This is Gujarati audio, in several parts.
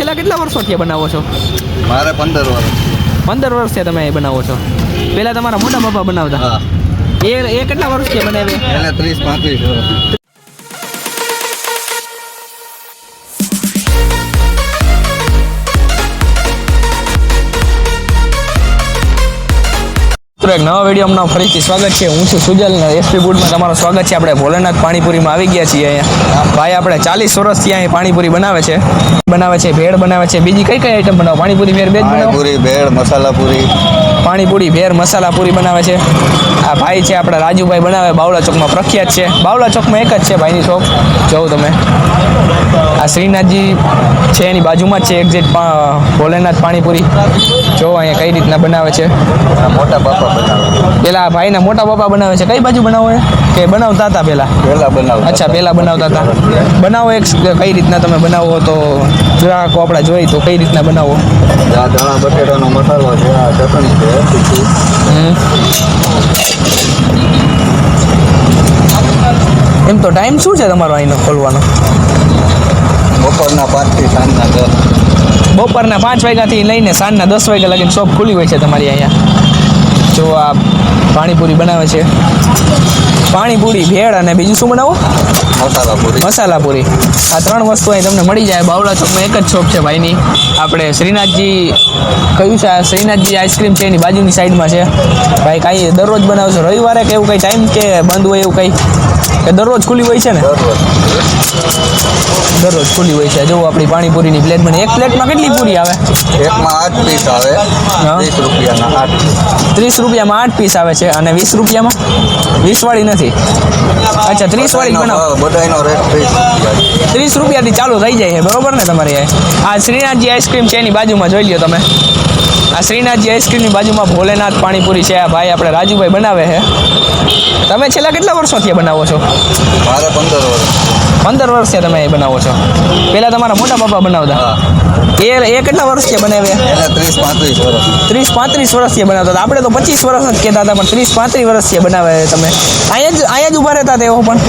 છેલ્લા કેટલા વર્ષોથી બનાવો છો? મારે 15 વર્ષ. 15 વર્ષથી તમે બનાવો છો. પહેલા તમારા મોટા પપ્પા બનાવતા? હા. એ કેટલા વર્ષથી બનાવે? એને 30-35 વર્ષ. એક નવા વિડીયોમાં ફરીથી સ્વાગત છે. હું છું સુજલ ને એસપી ફૂડમાં તમારું સ્વાગત છે. આપણે ભોલેનાથ પાણીપુરીમાં આવી ગયા છીએ. અહીંયા ભાઈ આપણે 40 વર્ષથી અહીં પાણીપુરી બનાવે છે, ભેળ બનાવે છે. બીજી કઈ કઈ આઈટમ બનાવો? પાણીપુરી, ભેળ, બે જ બનાવો? પાણીપુરી, ભેળ, મસાલા પૂરી. પાણીપુરી, ભેળ, મસાલા પૂરી બનાવે છે. આ ભાઈ છે આપણા રાજુભાઈ, બનાવે બાવળા ચોકમાં, પ્રખ્યાત છે. બાવળા ચોકમાં એક જ છે ભાઈની શોપ, જોઉં તમે. આ શ્રીનાથજી છે એની બાજુમાં જ છે એક્ઝેક્ટ ભોલેનાથ પાણીપુરી. જો અહીંયા કઈ રીતના બનાવે છે. મોટા બાપા બનાવે. પેલા ભાઈના મોટા પપ્પા બનાવે છે. કઈ બાજુ બનાવો કે બનાવતા હતા પહેલા? પહેલા બનાવતા. અચ્છા, પહેલા બનાવતા હતા. બનાવો એક કઈ રીતના તમે બનાવો તો ગ્રાહકો આપણા જોઈ તો કઈ રીતના બનાવો? આ ધાણા બટેટાનો મસાલો છે, આ ચટણી છે, તીખી. એમ તો ટાઈમ શું છે તમારો અહીંનો ખોલવાનો? બપોરના 5 થી સાંજના 10. બપોરના 5 વાગ્યાથી લઈને સાંજના 10 વાગ્યા લગીને શોપ ખુલ્લી હોય છે તમારી અહીંયા. જો આ પાણીપુરી બનાવે છે, પાણીપુરી, ભેળ અને બીજું શું બનાવો? મસાલા પૂરી. આ 3 વસ્તુ અહીં તમને મળી જાય. બાવળા ચોકમાં એક જ શોપ છે ભાઈની. આપણે શ્રીનાથજી કયું છે? શ્રીનાથજી આઈસ્ક્રીમ છે એની બાજુની સાઈડમાં છે. ભાઈ કાંઈ દરરોજ બનાવો છો? રવિવારે કે એવું કંઈ ટાઈમ કે બંધ હોય એવું કંઈ, કે દરરોજ ખુલ્લી હોય છે ને? દરરોજ ખુલ્લી હોય છે. જો આપણી પાણીપુરીની પ્લેટ બને. એક પ્લેટમાં કેટલી પૂરી આવે? એકમાં 8 પીસ આવે. 30 રૂપિયાના 8. 30 રૂપિયામાં 8 પીસ આવે છે. અને 20 રૂપિયામાં? 20 વાળી નથી. અચ્છા, 30 વાળી બનાવો. બધાનો રેટ 30 રૂપિયાથી ચાલુ થઈ જાય છે, બરોબર ને તમારી? આ શ્રીનાથજી આઈસ્ક્રીમ છે એની બાજુમાં જોઈ લ્યો તમે. આ શ્રીનાથજી આઈસ્ક્રીમની બાજુમાં ભોલેનાથ પાણીપુરી છે. આ ભાઈ આપણે રાજુભાઈ બનાવે છે. તમે છેલ્લા કેટલા વર્ષોથી બનાવો છો? મારે 15 વર્ષ. 15 વર્ષથી તમે એ બનાવો છો. પહેલા તમારા મોટા પપ્પા બનાવતા? એ કેટલા વર્ષથી બનાવે? એને 30-35 વર્ષ. 30-35 વર્ષથી બનાવતા હતા. આપણે તો 25 વર્ષ જ કહેતા હતા, પણ 30-35 વર્ષથી બનાવે તમે. અહીંયા જ ઊભા રહેતા તેઓ પણ?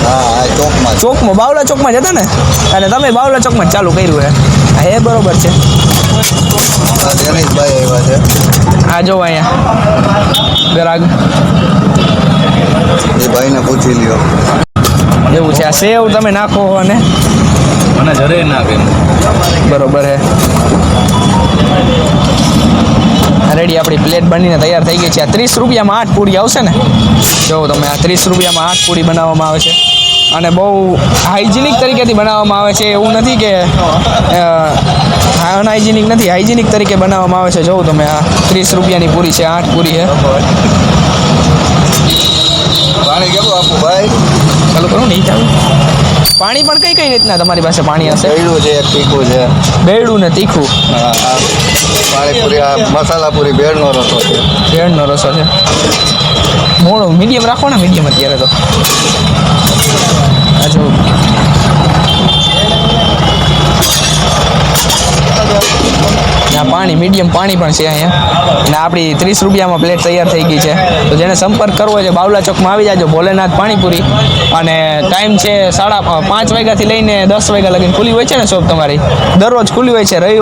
હા, ચોકમાં, બાવળા ચોકમાં જ હતા ને? અને તમે બાવળા ચોકમાં જ ચાલુ કર્યું છે? હે, બરોબર છે. જનીશભાઈ આવ્યા છે. આ જો અહીંયા ગ્રાહક, એ ભાઈને પૂછી લ્યો. એવું છે. આ સેવ તમે નાખો અને મને જરે નાખે. બરોબર હે. રેડી, આપણી પ્લેટ બનીને તૈયાર થઈ ગઈ છે. આ 30 રૂપિયામાં 8 પૂરી આવશે ને? જો તમે, આ 30 રૂપિયામાં 8 પૂરી બનાવવામાં આવે છે. અને બહુ હાઇજીનિક તરીકેથી બનાવવામાં આવે છે. એવું નથી કે અનહાઇજીનિક નથી, હાઇજીનિક તરીકે બનાવવામાં આવે છે. જોઉં તમે, આ 30 રૂપિયાની પૂરી છે, 8 પૂરી છે. પાણી કેવું આપું ભાઈ? ચાલુ કરું નહીં ચાલુ. પાણી પણ કઈ રીતના તમારી પાસે પાણી હશે? બેડું છે, તીખું છે. બેડું ને તીખું. હા, પાણીપુરી, આ મસાલા પૂરી, ભેળનો રસો છે. ભેળનો રસો છે. મોડું મીડિયમ રાખો ને, મીડિયમ અત્યારે તો. આ જો પાણી, મીડિયમ પાણી પણ છે અહીંયા. અને આપણી 30 રૂપિયામાં પ્લેટ તૈયાર થઈ ગઈ છે. તો જેને સંપર્ક કરવો છે બાવળા ચોકમાં આવી જાજો. ભોલેનાથ પાણીપુરી. અને ટાઈમ છે 5:30 વાગ્યાથી લઈને 10 વાગ્યા લગીને ખુલ્લી હોય છે ને શોપ તમારી? દરરોજ ખુલ્લી હોય છે.